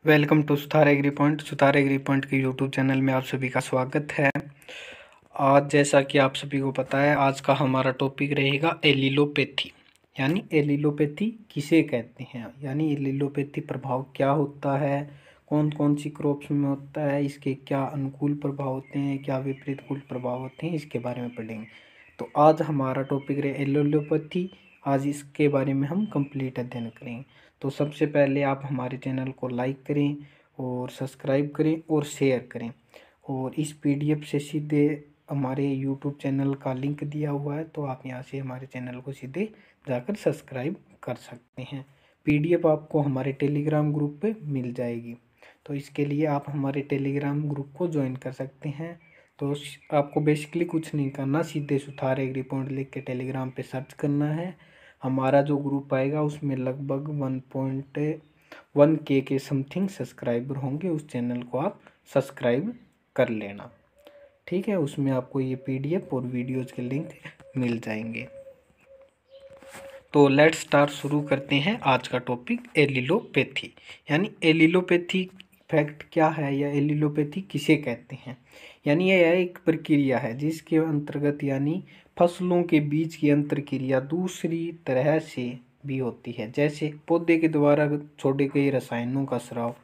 Welcome to Sutar Agri Point. Sutar Agri Point के YouTube channel में आप सभी का स्वागत है। आज जैसा कि आप सभी को पता है, आज का हमारा टॉपिक रहेगा एलिलोपैथी। यानी एलिलोपैथी किसे कहते हैं, यानी एलिलोपैथी प्रभाव क्या होता है, कौन कौन सी क्रॉप्स में होता है, इसके क्या अनुकूल प्रभाव होते हैं, क्या विपरीतकूल प्रभाव होते हैं, इसके बारे में पढ़ेंगे। तो आज हमारा टॉपिक रहे एलिलोपैथी। आज इसके बारे में हम कंप्लीट अध्ययन करेंगे। तो सबसे पहले आप हमारे चैनल को लाइक करें और सब्सक्राइब करें और शेयर करें। और इस पीडीएफ से सीधे हमारे यूट्यूब चैनल का लिंक दिया हुआ है, तो आप यहां से हमारे चैनल को सीधे जाकर सब्सक्राइब कर सकते हैं। पीडीएफ आपको हमारे टेलीग्राम ग्रुप पे मिल जाएगी, तो इसके लिए आप हमारे टेलीग्राम ग्रुप को ज्वाइन कर सकते हैं। तो आपको बेसिकली कुछ नहीं करना, सीधे सुतार एग्री पॉइंट लिख के टेलीग्राम पे सर्च करना है। हमारा जो ग्रुप आएगा उसमें लगभग 1.1 के समथिंग सब्सक्राइबर होंगे। उस चैनल को आप सब्सक्राइब कर लेना, ठीक है। उसमें आपको ये पीडीएफ और वीडियोज़ के लिंक मिल जाएंगे। तो लेट्स स्टार्ट, शुरू करते हैं आज का टॉपिक एलिलोपैथी। यानी एलिलोपैथी फैक्ट क्या है या एलिलोपैथी किसे कहते हैं। यानी यह एक प्रक्रिया है जिसके अंतर्गत यानी फसलों के बीच की अंतर क्रिया दूसरी तरह से भी होती है। जैसे पौधे के द्वारा छोड़े गए रसायनों का स्राव,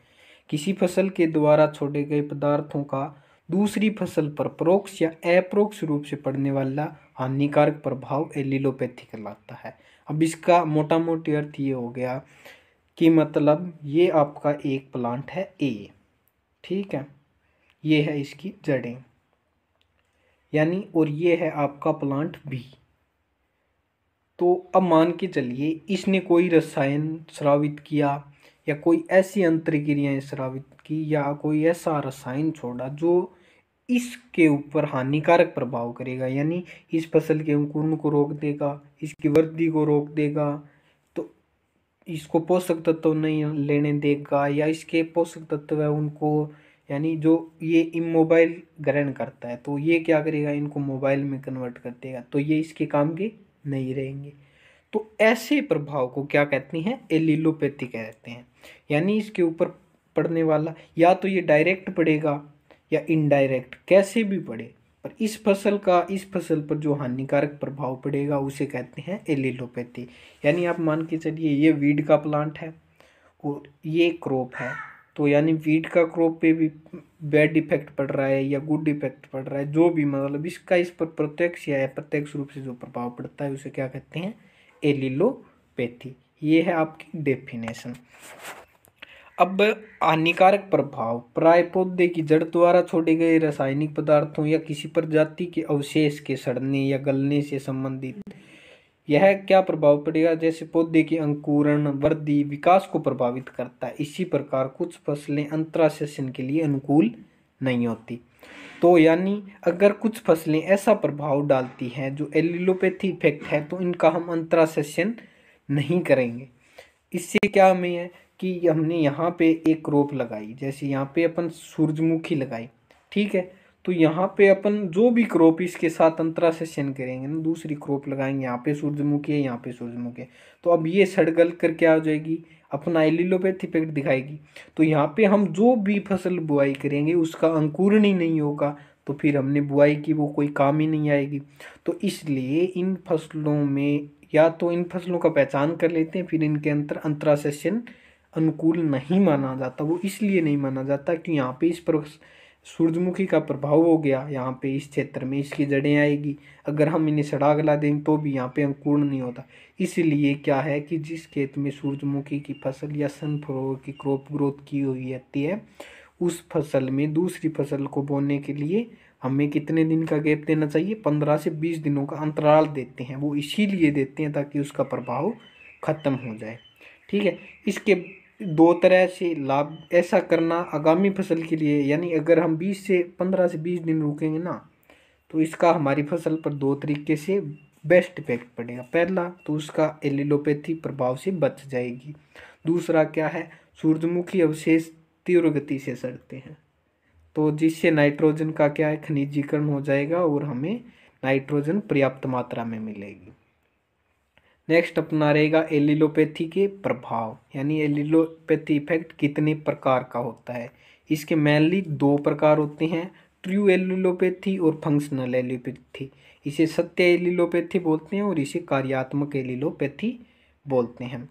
किसी फसल के द्वारा छोड़े गए पदार्थों का दूसरी फसल पर परोक्ष या अपरोक्ष रूप से पड़ने वाला हानिकारक प्रभाव एलिलोपैथी कहलाता है। अब इसका मोटा मोटी अर्थ ये हो गया कि मतलब ये आपका एक प्लांट है ए, ठीक है, ये है इसकी जड़ें, यानी और ये है आपका प्लांट बी। तो अब मान के चलिए इसने कोई रसायन स्रावित किया या कोई ऐसी अंतर्क्रियाएं स्रावित की या कोई ऐसा रसायन छोड़ा जो इसके ऊपर हानिकारक प्रभाव करेगा, यानी इस फसल के अंकुरण को रोक देगा, इसकी वृद्धि को रोक देगा, तो इसको पोषक तत्व नहीं लेने देगा, या इसके पोषक तत्व है उनको, यानी जो ये इमोबाइल ग्रहण करता है तो ये क्या करेगा, इनको मोबाइल में कन्वर्ट कर देगा, तो ये इसके काम के नहीं रहेंगे। तो ऐसे प्रभाव को क्या कहते हैं, एलिलोपैथी कहते हैं। यानी इसके ऊपर पड़ने वाला या तो ये डायरेक्ट पड़ेगा या इनडायरेक्ट, कैसे भी पड़े, पर इस फसल पर जो हानिकारक प्रभाव पड़ेगा उसे कहते हैं एलिलोपैथी। यानी आप मान के चलिए ये वीड का प्लांट है और ये क्रॉप है, तो यानी वीड का क्रॉप पे भी बैड इफेक्ट पड़ रहा है या गुड इफेक्ट पड़ रहा है, जो भी मतलब इसका इस पर प्रत्यक्ष या अप्रत्यक्ष रूप से जो प्रभाव पड़ता है उसे क्या कहते हैं, एलिलोपैथी। ये है आपकी डेफिनेशन। अब हानिकारक प्रभाव प्राय पौधे की जड़ द्वारा छोड़े गए रासायनिक पदार्थों या किसी प्रजाति के अवशेष के सड़ने या गलने से संबंधित। यह क्या प्रभाव पड़ेगा, जैसे पौधे की अंकुरण, वृद्धि, विकास को प्रभावित करता है। इसी प्रकार कुछ फसलें अंतरासेचन के लिए अनुकूल नहीं होती। तो यानी अगर कुछ फसलें ऐसा प्रभाव डालती हैं जो एलिलोपैथी इफेक्ट है, तो इनका हम अंतरासेचन नहीं करेंगे। इससे क्या हमें है कि हमने यहाँ पे एक क्रॉप लगाई, जैसे यहाँ पे अपन सूरजमुखी लगाई, ठीक है, तो यहाँ पे अपन जो भी क्रॉप इसके साथ अंतरासेचन करेंगे ना, दूसरी क्रॉप लगाएंगे, यहाँ पे सूरजमुखी है, यहाँ पे सूरजमुखी है, तो अब ये सड़ गल कर क्या हो जाएगी, अपना एलिलोपैथी इफेक्ट दिखाएगी। तो यहाँ पे हम जो भी फसल बुआई करेंगे उसका अंकुरण ही नहीं होगा, तो फिर हमने बुआई की वो कोई काम ही नहीं आएगी। तो इसलिए इन फसलों में या तो इन फसलों का पहचान कर लेते हैं, फिर इनके अंतरासेचन अनुकूल नहीं माना जाता। वो इसलिए नहीं माना जाता कि यहाँ पे इस पर सूरजमुखी का प्रभाव हो गया, यहाँ पे इस क्षेत्र में इसकी जड़ें आएगी, अगर हम इन्हें सड़ा गला देंगे तो भी यहाँ पे अंकुरण नहीं होता। इसलिए क्या है कि जिस खेत में सूरजमुखी की फसल या सनफ्लावर की क्रॉप ग्रोथ की हुई रहती है, उस फसल में दूसरी फसल को बोने के लिए हमें कितने दिन का गैप देना चाहिए, 15 से 20 दिनों का अंतराल देते हैं। वो इसीलिए देते हैं ताकि उसका प्रभाव खत्म हो जाए, ठीक है। इसके दो तरह से लाभ ऐसा करना आगामी फसल के लिए, यानी अगर हम 15 से 20 दिन रुकेंगे ना, तो इसका हमारी फसल पर दो तरीके से बेस्ट इफेक्ट पड़ेगा। पहला तो उसका एलिलोपैथी प्रभाव से बच जाएगी। दूसरा क्या है, सूरजमुखी अवशेष तीव्र गति से सड़ते हैं, तो जिससे नाइट्रोजन का क्या है, खनिजीकरण हो जाएगा और हमें नाइट्रोजन पर्याप्त मात्रा में मिलेगी। नेक्स्ट अपना रहेगा एलिलोपैथी के प्रभाव, यानी एलिलोपैथी इफेक्ट कितने प्रकार का होता है। इसके मेनली दो प्रकार होते हैं, ट्रू एलिलोपैथी और फंक्शनल एलिलोपैथी। इसे सत्य एलिलोपैथी बोलते हैं और इसे कार्यात्मक एलिलोपैथी बोलते हैं।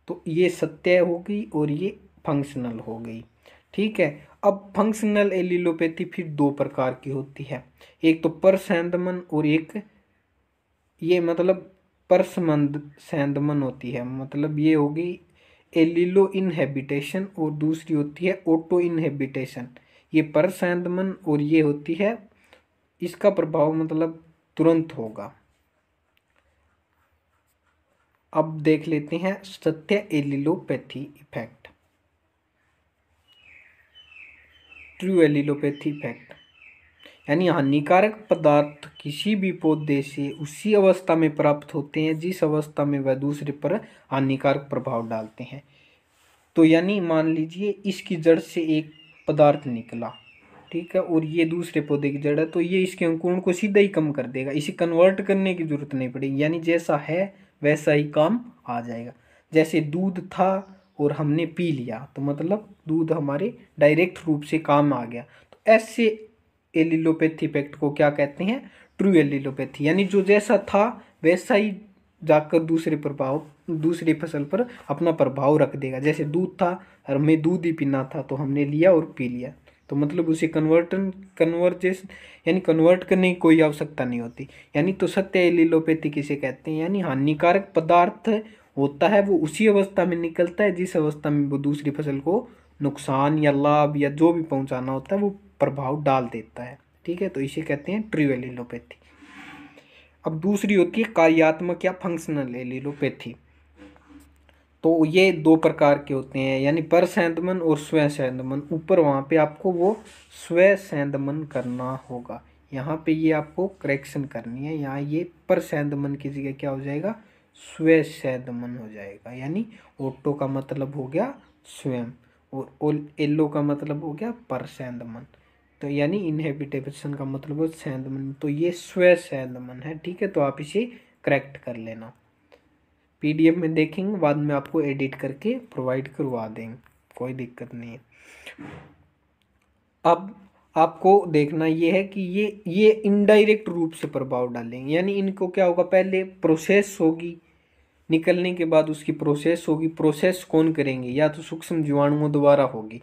तो ये सत्य हो गई और ये फंक्शनल हो गई। ठीक है, अब फंक्शनल एलिलोपैथी फिर दो प्रकार की होती है, एक तो परसैंदमन और एक ये मतलब परसमंद सैंदमन होती है। मतलब ये होगी एलिलो इनहेबिटेशन और दूसरी होती है ऑटो इनहेबिटेशन। ये परसैंदमन और ये होती है, इसका प्रभाव मतलब तुरंत होगा। अब देख लेते हैं सत्य allelopathy effect, true allelopathy effect, यानी हानिकारक पदार्थ किसी भी पौधे से उसी अवस्था में प्राप्त होते हैं जिस अवस्था में वह दूसरे पर हानिकारक प्रभाव डालते हैं। तो यानी मान लीजिए इसकी जड़ से एक पदार्थ निकला, ठीक है, और ये दूसरे पौधे की जड़ है, तो ये इसके अंकुरण को सीधा ही कम कर देगा, इसे कन्वर्ट करने की जरूरत नहीं पड़ेगी, यानी जैसा है वैसा ही काम आ जाएगा। जैसे दूध था और हमने पी लिया तो मतलब दूध हमारे डायरेक्ट रूप से काम आ गया। तो ऐसे एलिलोपैथी इफेक्ट को क्या कहते हैं, ट्रू एलिलोपैथी, यानी जो जैसा था वैसा ही जाकर दूसरी फसल पर अपना प्रभाव रख देगा। जैसे दूध था और हमें दूध ही पीना था तो हमने लिया और पी लिया, तो मतलब उसे कन्वर्जेशन यानी कन्वर्ट करने की कोई आवश्यकता नहीं होती। यानी तो सत्य एलिलोपैथी किसे कहते हैं, यानी हानिकारक पदार्थ होता है वो उसी अवस्था में निकलता है जिस अवस्था में वो दूसरी फसल को नुकसान या लाभ या जो भी पहुंचाना होता है वो प्रभाव डाल देता है। ठीक है, तो इसे कहते हैं ट्रू एलिलोपैथी। अब दूसरी होती है कार्यात्मक या फंक्शनल एलिलोपैथी। तो ये दो प्रकार के होते हैं, यानी परसैंदमन और स्वसैंदमन। ऊपर वहाँ पे आपको वो स्वसैंदमन करना होगा, यहाँ पे ये आपको करेक्शन करनी है, यहाँ ये परसैंदमन की जगह क्या हो जाएगा, स्वसैंदमन हो जाएगा। यानी ऑटो का मतलब हो गया स्वयं और एलो का मतलब हो गया परसैंदमन, तो यानी इनहेबिटेशन का मतलब हो सैंदमन, तो ये स्वसैंदमन है। ठीक है, तो आप इसे करेक्ट कर लेना, पीडीएफ में देखेंगे, बाद में आपको एडिट करके प्रोवाइड करवा देंगे, कोई दिक्कत नहीं है। अब आपको देखना ये है कि ये इनडायरेक्ट रूप से प्रभाव डालेंगे, यानी इनको क्या होगा, पहले प्रोसेस होगी, निकलने के बाद उसकी प्रोसेस होगी। प्रोसेस कौन करेंगे, या तो सूक्ष्म जीवाणुओं द्वारा होगी।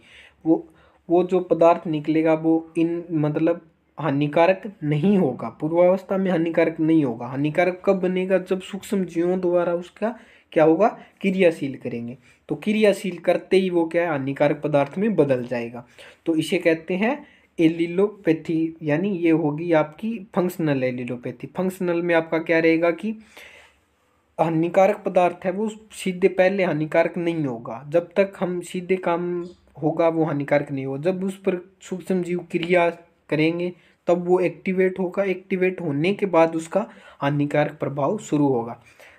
वो जो पदार्थ निकलेगा वो इन मतलब हानिकारक नहीं होगा, पूर्वावस्था में हानिकारक नहीं होगा। हानिकारक कब बनेगा, जब सूक्ष्म जीवों द्वारा उसका क्या होगा, क्रियाशील करेंगे। तो क्रियाशील करते ही वो क्या है, हानिकारक पदार्थ में बदल जाएगा। तो इसे कहते हैं एलिलोपैथी, यानी ये होगी आपकी फंक्शनल एलिलोपैथी। फंक्शनल में आपका क्या रहेगा कि हानिकारक पदार्थ है वो सीधे पहले हानिकारक नहीं होगा, जब तक हम सीधे काम होगा वो हानिकारक नहीं होगा। जब उस पर सूक्ष्म जीव क्रिया करेंगे तब वो एक्टिवेट होगा, एक्टिवेट होने के बाद उसका हानिकारक प्रभाव शुरू होगा।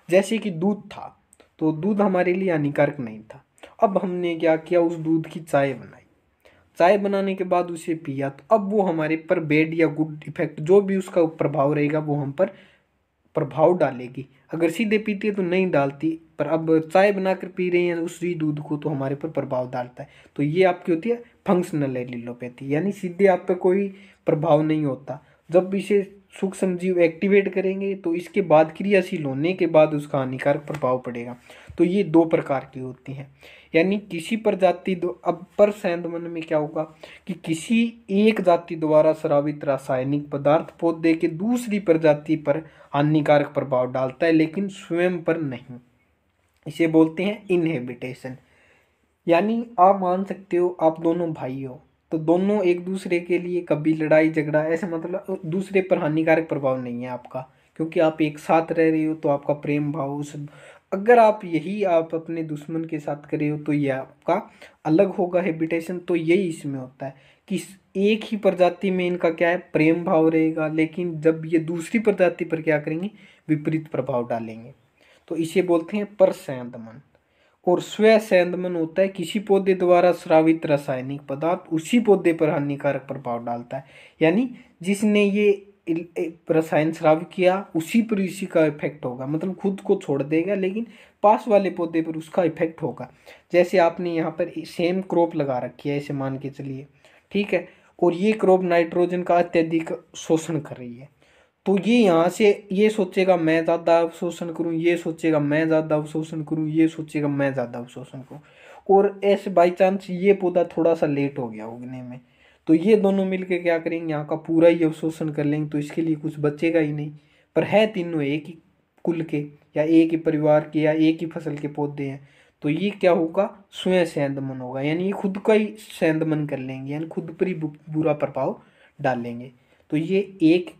जैसे कि दूध था, तो दूध हमारे लिए हानिकारक नहीं था, अब हमने क्या किया, उस दूध की चाय बनाई, चाय बनाने के बाद उसे पिया, तो अब वो हमारे पर बैड या गुड इफेक्ट जो भी उसका प्रभाव रहेगा वो हम पर प्रभाव डालेगी। अगर सीधे पीती है तो नहीं डालती, पर अब चाय बनाकर पी रहे हैं उसी दूध को तो हमारे पर प्रभाव डालता है। तो ये आपकी होती है फंक्शनल एलिलोपैथी, यानी सीधे आप पे कोई प्रभाव नहीं होता। जब इसे सूक्ष्म जीव एक्टिवेट करेंगे तो इसके बाद क्रियाशील होने के बाद उसका हानिकारक प्रभाव पड़ेगा। तो ये दो प्रकार की होती हैं, यानी किसी प्रजाति अब परसैंदमन में क्या होगा कि किसी एक जाति द्वारा स्रावित रासायनिक पदार्थ पौधे के दूसरी प्रजाति पर हानिकारक प्रभाव डालता है लेकिन स्वयं पर नहीं, इसे बोलते हैं इनहेबिटेशन। यानी आप मान सकते हो आप दोनों भाई हो, तो दोनों एक दूसरे के लिए कभी लड़ाई झगड़ा ऐसे मतलब दूसरे पर हानिकारक प्रभाव नहीं है आपका, क्योंकि आप एक साथ रह रहे हो तो आपका प्रेम भाव उस अगर आप यही आप अपने दुश्मन के साथ कर रहे हो तो ये आपका अलग होगा हैबिटेशन। तो यही इसमें होता है कि एक ही प्रजाति में इनका क्या है, प्रेम भाव रहेगा, लेकिन जब ये दूसरी प्रजाति पर क्या करेंगे, विपरीत प्रभाव डालेंगे, तो इसे बोलते हैं परसैंदमन। और स्वसैंदमन होता है किसी पौधे द्वारा स्रावित रासायनिक पदार्थ उसी पौधे पर हानिकारक प्रभाव डालता है, यानी जिसने ये रसायन स्राव किया उसी पर इसी का इफेक्ट होगा, मतलब खुद को छोड़ देगा लेकिन पास वाले पौधे पर उसका इफेक्ट होगा। जैसे आपने यहाँ पर सेम क्रॉप लगा रखी है ऐसे मान के चलिए, ठीक है, और ये क्रॉप नाइट्रोजन का अत्यधिक शोषण कर रही है, तो ये यहाँ से ये सोचेगा मैं ज़्यादा अवशोषण करूँ, ये सोचेगा मैं ज़्यादा अवशोषण करूँ, ये सोचेगा मैं ज़्यादा अवशोषण करूँ, और ऐसे बाई चांस ये पौधा थोड़ा सा लेट हो गया उगने में, तो ये दोनों मिलके क्या करेंगे, यहाँ का पूरा ही अवशोषण कर लेंगे, तो इसके लिए कुछ बचेगा ही नहीं। पर है तीनों एक ही कुल के या एक ही परिवार के या एक ही फसल के पौधे हैं, तो ये क्या होगा, स्वयं सेंधमन होगा, यानी ये खुद का ही सेंधमन कर लेंगे, यानी खुद पर ही बुरा प्रभाव डालेंगे। तो ये एक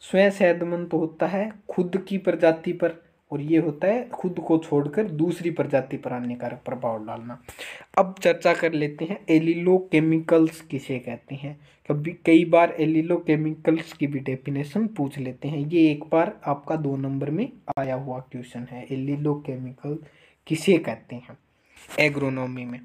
स्वयं सेंधमन तो होता है खुद की प्रजाति पर, और ये होता है खुद को छोड़कर दूसरी प्रजाति पर हानिकारक प्रभाव डालना। अब चर्चा कर लेते हैं एलिलोकेमिकल्स किसे कहते हैं। कभी कई बार एलिलोकेमिकल्स की भी डेफिनेशन पूछ लेते हैं, ये एक बार आपका 2 नंबर में आया हुआ क्वेश्चन है, एलिलोकेमिकल किसे कहते हैं एग्रोनॉमी में,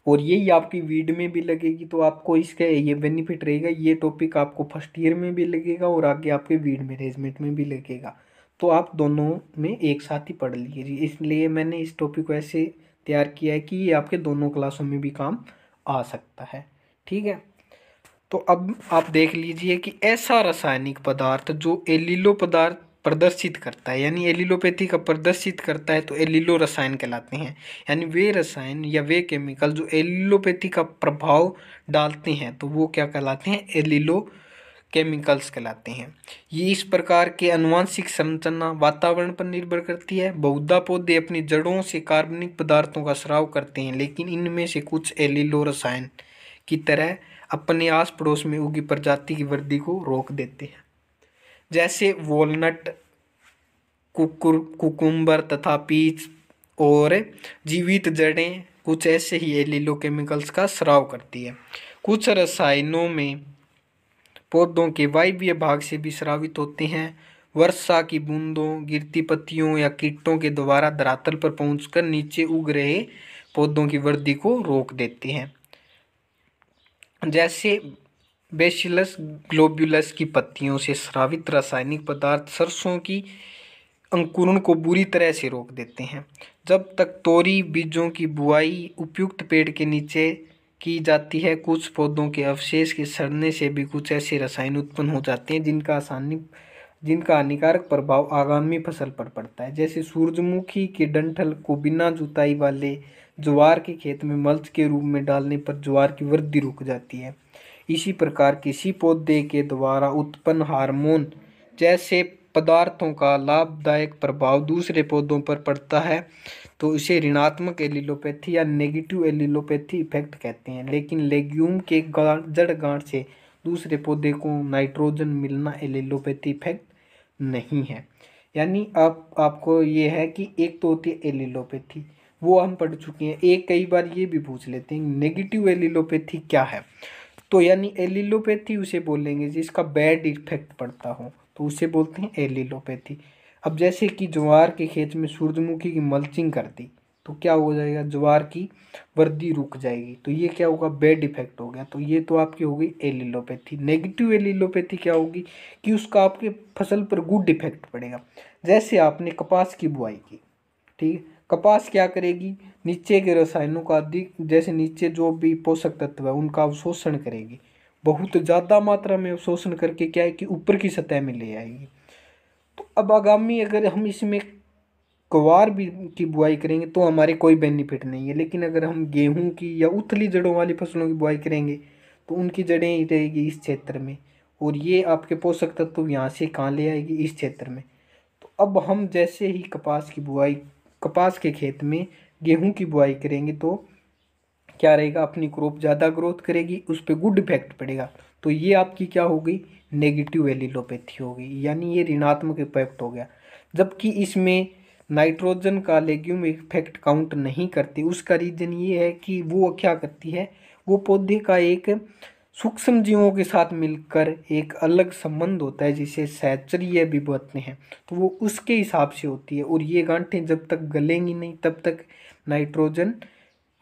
और यही आपकी वीड में भी लगेगी, तो आपको इसका ये बेनिफिट रहेगा, ये टॉपिक आपको फर्स्ट ईयर में भी लगेगा और आगे आपके वीड मैनेजमेंट में भी लगेगा, तो आप दोनों में एक साथ ही पढ़ लीजिए। इसलिए मैंने इस टॉपिक को ऐसे तैयार किया है कि ये आपके दोनों क्लासों में भी काम आ सकता है, ठीक है। तो अब आप देख लीजिए कि ऐसा रासायनिक पदार्थ जो एलिलो पदार्थ प्रदर्शित करता है, यानी एलिलोपैथी का प्रदर्शित करता है, तो एलिलो रसायन कहलाते हैं, यानी वे रसायन या वे केमिकल जो एलिलोपैथी का प्रभाव डालते हैं, तो वो क्या कहलाते हैं, एलिलो केमिकल्स कहलाते हैं। ये इस प्रकार के आनुवंशिक संरचना वातावरण पर निर्भर करती है। बहुधा पौधे अपनी जड़ों से कार्बनिक पदार्थों का स्राव करते हैं, लेकिन इनमें से कुछ एलिलो रसायन की तरह अपने आस पड़ोस में उगी प्रजाति की वृद्धि को रोक देते हैं, जैसे वॉलनट, कुकुम्बर तथा पीच और जीवित जड़ें कुछ ऐसे ही एलिलो केमिकल्स का स्राव करती है। कुछ रसायनों में पौधों के वायवीय भाग से भी स्रावित होते हैं। वर्षा की बूंदों, गिरती पत्तियों या कीटों के द्वारा धरातल पर पहुंचकर नीचे उग रहे पौधों की वृद्धि को रोक देते हैं, जैसे बेसिलस ग्लोब्यूलस की पत्तियों से स्रावित रासायनिक पदार्थ सरसों की अंकुरण को बुरी तरह से रोक देते हैं। जब तक तोरी बीजों की बुआई उपयुक्त पेड़ के नीचे की जाती है, कुछ पौधों के अवशेष के सड़ने से भी कुछ ऐसे रसायन उत्पन्न हो जाते हैं जिनका हानिकारक प्रभाव आगामी फसल पर पड़ता है। जैसे सूरजमुखी के डंठल को बिना जुताई वाले ज्वार के खेत में मल्च के रूप में डालने पर ज्वार की वृद्धि रुक जाती है। इसी प्रकार किसी पौधे के द्वारा उत्पन्न हार्मोन जैसे पदार्थों का लाभदायक प्रभाव दूसरे पौधों पर पड़ता है, तो इसे ऋणात्मक एलिलोपैथी या नेगेटिव एलिलोपैथी इफेक्ट कहते हैं। लेकिन लेग्यूम के जड़ गांठ से दूसरे पौधे को नाइट्रोजन मिलना एलिलोपैथी इफेक्ट नहीं है। यानी आपको ये है कि एक तो होती है एलिलोपैथी, वो हम पढ़ चुके हैं। एक कई बार ये भी पूछ लेते हैं नेगेटिव एलिलोपैथी क्या है, तो यानी एलिलोपैथी उसे बोलेंगे जिसका बैड इफेक्ट पड़ता हो, तो उसे बोलते हैं एलिलोपैथी। अब जैसे कि ज्वार के खेत में सूरजमुखी की मल्चिंग कर दी, तो क्या हो जाएगा, ज्वार की वृद्धि रुक जाएगी, तो ये क्या होगा, बैड इफेक्ट हो गया, तो ये तो आपकी हो गई एलिलोपैथी। नेगेटिव एलिलोपैथी क्या होगी कि उसका आपके फसल पर गुड इफेक्ट पड़ेगा। जैसे आपने कपास की बुआई की, ठीक है, कपास क्या करेगी, नीचे के रसायनों का अधिक, जैसे नीचे जो भी पोषक तत्व है उनका अवशोषण करेगी, बहुत ज़्यादा मात्रा में अवशोषण करके क्या है कि ऊपर की सतह में ले आएगी। तो अब आगामी अगर हम इसमें ग्वार भी की बुआई करेंगे तो हमारे कोई बेनिफिट नहीं है, लेकिन अगर हम गेहूं की या उथली जड़ों वाली फसलों की बुआई करेंगे तो उनकी जड़ें ही रहेगी इस क्षेत्र में, और ये आपके पोषक तत्व यहाँ से कहाँ ले आएगी, इस क्षेत्र में। तो अब हम जैसे ही कपास के खेत में गेहूं की बुआई करेंगे तो क्या रहेगा, अपनी क्रॉप ज़्यादा ग्रोथ करेगी, उस पर गुड इफेक्ट पड़ेगा, तो ये आपकी क्या हो गई, नेगेटिव एलिलोपैथी हो गई, यानी ये ऋणात्मक इफेक्ट हो गया। जबकि इसमें नाइट्रोजन का लेग्यूम इफेक्ट काउंट नहीं करती, उसका रीजन ये है कि वो क्या करती है, वो पौधे का एक सूक्ष्म जीवों के साथ मिलकर एक अलग संबंध होता है जिसे सहचर्य भी बोलते हैं, तो वो उसके हिसाब से होती है, और ये गांठें जब तक गलेंगी नहीं तब तक नाइट्रोजन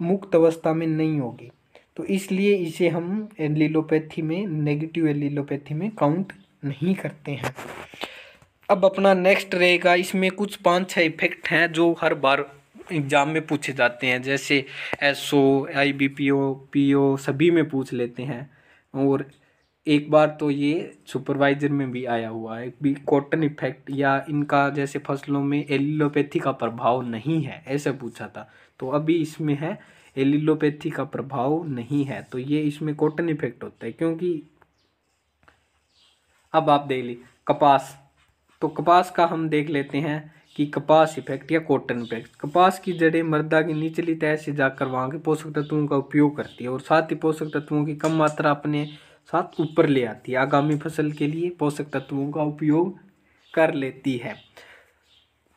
मुक्त अवस्था में नहीं होगी, तो इसलिए इसे हम एलिलोपैथी में, नेगेटिव एलिलोपैथी में काउंट नहीं करते हैं। अब अपना नेक्स्ट रहेगा, इसमें कुछ 5-6 इफेक्ट हैं जो हर बार एग्जाम में पूछे जाते हैं, जैसे एसओ, आईबीपीओ, पीओ सभी में पूछ लेते हैं। और एक बार तो ये सुपरवाइजर में भी आया हुआ है भी, कॉटन इफेक्ट या इनका जैसे फसलों में एलिलोपैथी का प्रभाव नहीं है ऐसा पूछा था। तो अभी इसमें है एलिलोपैथी का प्रभाव नहीं है, तो ये इसमें कॉटन इफेक्ट होता है। क्योंकि अब आप देख ली कपास, तो कपास का हम देख लेते हैं कि कपास इफेक्ट या कॉटन इफेक्ट। कपास की जड़ें मृदा की निचली तह से जाकर वहां के पोषक तत्वों का उपयोग करती है और साथ ही पोषक तत्वों की कम मात्रा अपने साथ ऊपर ले आती है, आगामी फसल के लिए पोषक तत्वों का उपयोग कर लेती है।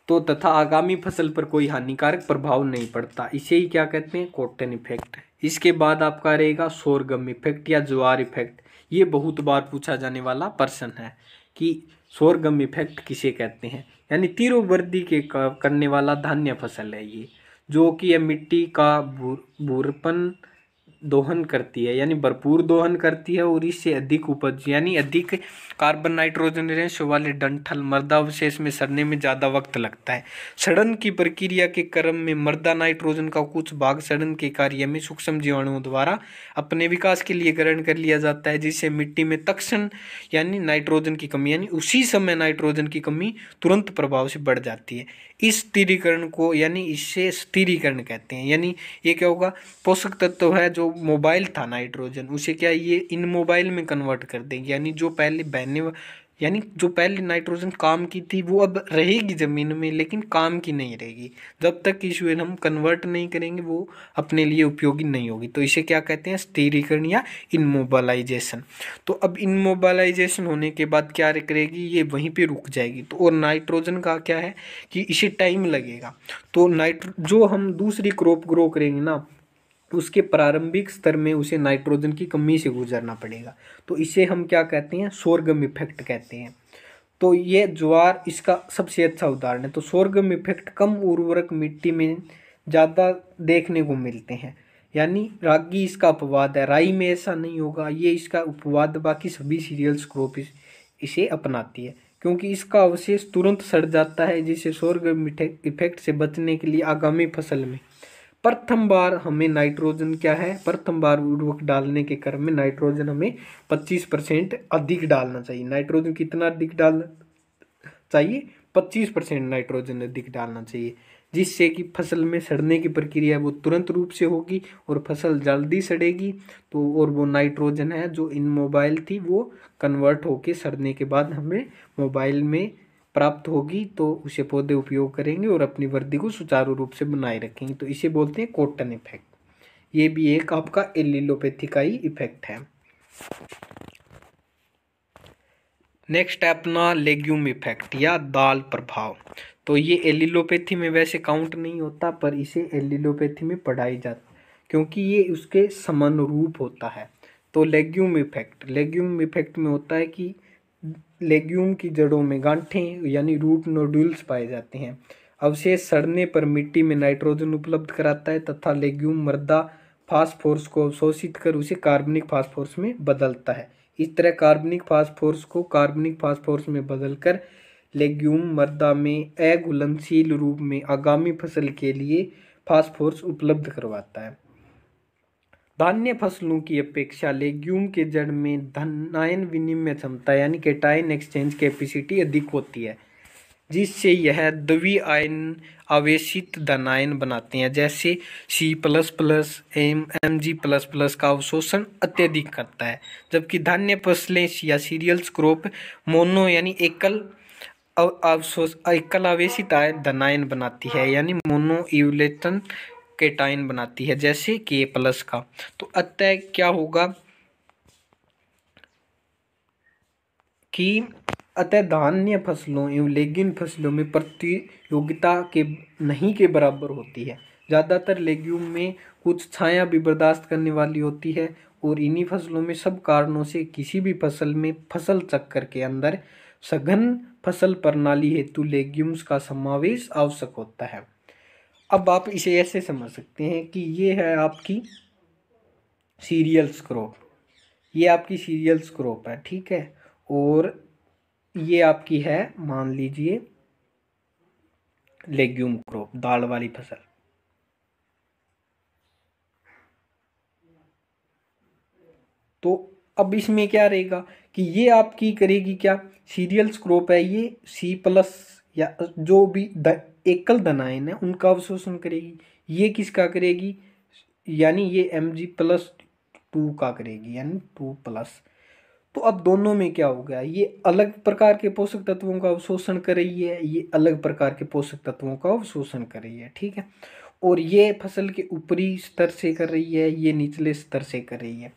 तो तथा आगामी फसल पर कोई हानिकारक प्रभाव नहीं पड़ता, इसे ही क्या कहते हैं, कॉटन इफेक्ट। इसके बाद आपका रहेगा सोरगम इफेक्ट या ज्वार इफेक्ट। ये बहुत बार पूछा जाने वाला प्रश्न है कि सोरगम इफेक्ट किसे कहते हैं। यानी तीव्र वृद्धि के करने वाला धान्य फसल है ये, जो कि यह मिट्टी का भूरपन दोहन करती है, यानी भरपूर दोहन करती है और इससे अधिक उपज यानी अधिक कार्बन नाइट्रोजन रेशो वाले डंठल मृदा अवशेष में सड़ने में ज़्यादा वक्त लगता है। सड़न की प्रक्रिया के क्रम में मृदा नाइट्रोजन का कुछ भाग सड़न के कार्य में सूक्ष्म जीवाणुओं द्वारा अपने विकास के लिए ग्रहण कर लिया जाता है, जिससे मिट्टी में तत्क्षण यानी नाइट्रोजन की कमी यानी उसी समय नाइट्रोजन की कमी तुरंत प्रभाव से बढ़ जाती है। इस स्थिरीकरण को यानी इससे स्थिरीकरण कहते हैं। यानी ये क्या होगा, पोषक तत्व है जो मोबाइल था नाइट्रोजन, उसे क्या ये इन मोबाइल में कन्वर्ट कर देंगे। यानी जो पहले बहने यानी जो पहले नाइट्रोजन काम की थी वो अब रहेगी ज़मीन में, लेकिन काम की नहीं रहेगी। जब तक इसे हम कन्वर्ट नहीं करेंगे वो अपने लिए उपयोगी नहीं होगी। तो इसे क्या कहते हैं, स्थिरीकरण या इनमोबालाइजेशन। तो अब इनमोबालाइजेशन होने के बाद क्या करेगी, ये वहीं पे रुक जाएगी। तो और नाइट्रोजन का क्या है कि इसे टाइम लगेगा। तो जो हम दूसरी क्रॉप ग्रो करेंगे ना, उसके प्रारंभिक स्तर में उसे नाइट्रोजन की कमी से गुजरना पड़ेगा। तो इसे हम क्या कहते हैं, सोरगम इफेक्ट कहते हैं। तो ये ज्वार इसका सबसे अच्छा उदाहरण है। तो सोरगम इफेक्ट कम उर्वरक मिट्टी में ज़्यादा देखने को मिलते हैं। यानी रागी इसका अपवाद है, राई में ऐसा नहीं होगा, ये इसका उपवाद, बाकी सभी सीरियल्स क्रॉप इसे अपनाती है। क्योंकि इसका अवशेष तुरंत सड़ जाता है, जिससे सोरगम इफेक्ट से बचने के लिए आगामी फसल में प्रथम बार हमें नाइट्रोजन क्या है, प्रथम बार उर्वरक डालने के क्रम में नाइट्रोजन हमें 25% अधिक डालना चाहिए। नाइट्रोजन कितना अधिक डालना चाहिए, 25% नाइट्रोजन अधिक डालना चाहिए, जिससे कि फसल में सड़ने की प्रक्रिया वो तुरंत रूप से होगी और फसल जल्दी सड़ेगी। तो और वो नाइट्रोजन है जो इन मोबाइल थी वो कन्वर्ट होके सड़ने के बाद हमें मोबाइल में प्राप्त होगी, तो उसे पौधे उपयोग करेंगे और अपनी वृद्धि को सुचारू रूप से बनाए रखेंगे। तो इसे बोलते हैं कॉटन इफेक्ट। ये भी एक आपका एलिलोपैथी का ही इफेक्ट है। नेक्स्ट है अपना लेग्यूम इफेक्ट या दाल प्रभाव। तो ये एलिलोपैथी में वैसे काउंट नहीं होता, पर इसे एलिलोपैथी में पढ़ाई जाती क्योंकि ये उसके समानुरूप होता है। तो लेग्यूम इफेक्ट में होता है कि लेग्यूम की जड़ों में गांठें यानी रूट नोड्यूल्स पाए जाते हैं। अवशेष सड़ने पर मिट्टी में नाइट्रोजन उपलब्ध कराता है तथा लेग्यूम मृदा फास्फोरस को अवशोषित कर उसे कार्बनिक फास्फोरस में बदलता है। इस तरह कार्बनिक फास्फोरस को कार्बनिक फास्फोरस में बदलकर लेग्यूम मृदा में अघुलनशील रूप में आगामी फसल के लिए फास्फोरस उपलब्ध करवाता है। धान्य फसलों की अपेक्षा लेग्यूम के जड़ में धनायन विनिमय क्षमता यानी कैटायन एक्सचेंज कैपेसिटी अधिक होती है, जिससे यह द्वितीय आयन आवेशित धनायन बनाते हैं, जैसे C++ Mg++ का अवशोषण अत्यधिक करता है। जबकि धान्य फसलें या सीरियल्स क्रॉप मोनो यानी एकल आवेशित धनायन बनाती है, यानी मोनो इवलेटन कैटायन बनाती है, जैसे K+ का। तो अतः क्या होगा कि धान्य फसलों एवं लेग्यूम फसलों में प्रतियोगिता के नहीं के बराबर होती है। ज़्यादातर लेग्यूम में कुछ छाया भी बर्दाश्त करने वाली होती है और इन्हीं फसलों में सब कारणों से किसी भी फसल में फसल चक्र के अंदर सघन फसल प्रणाली हेतु लेग्यूम्स का समावेश आवश्यक होता है। अब आप इसे ऐसे समझ सकते हैं कि ये है आपकी सीरियल्स क्रॉप, ये आपकी सीरियल्स क्रॉप है, ठीक है। और ये आपकी है मान लीजिए लेग्यूम क्रॉप, दाल वाली फसल। तो अब इसमें क्या रहेगा कि ये आपकी करेगी क्या, सीरियल्स क्रॉप है ये, सी प्लस या जो भी एकल धनायन है उनका अवशोषण करेगी। ये किसका करेगी, यानी ये Mg+2 का करेगी, यानी 2+। तो अब दोनों में क्या हो गया, ये अलग प्रकार के पोषक तत्वों का अवशोषण कर रही है, ये अलग प्रकार के पोषक तत्वों का अवशोषण कर रही है, ठीक है। और ये फसल के ऊपरी स्तर से कर रही है, ये निचले स्तर से कर रही है।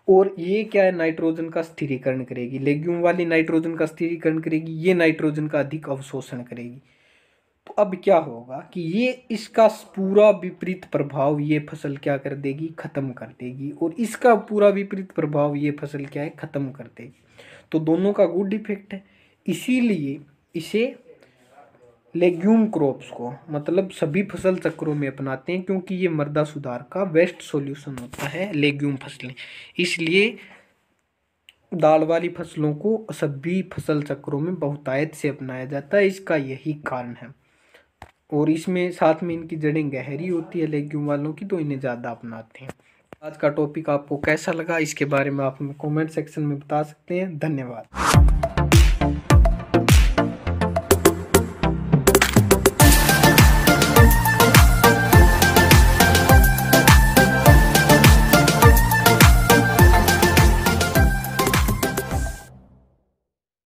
और ये क्या है, नाइट्रोजन का स्थिरीकरण करेगी, लेग्यूम वाली नाइट्रोजन का स्थिरीकरण करेगी, ये नाइट्रोजन का अधिक अवशोषण करेगी। तो अब क्या होगा कि ये इसका पूरा विपरीत प्रभाव ये फसल क्या कर देगी, खत्म कर देगी, और इसका पूरा विपरीत प्रभाव ये फसल क्या है, खत्म कर देगी। तो दोनों का गुड इफेक्ट है। इसीलिए इसे लेग्यूम क्रॉप्स को मतलब सभी फसल चक्रों में अपनाते हैं, क्योंकि ये मृदा सुधार का बेस्ट सॉल्यूशन होता है लेग्यूम फसलें। इसलिए दाल वाली फसलों को सभी फसल चक्रों में बहुतायत से अपनाया जाता है, इसका यही कारण है। और इसमें साथ में इनकी जड़ें गहरी होती है लेग्यूम वालों की, तो इन्हें ज़्यादा अपनाते हैं। आज का टॉपिक आपको कैसा लगा, इसके बारे में आप हमें कमेंट सेक्शन में बता सकते हैं। धन्यवाद।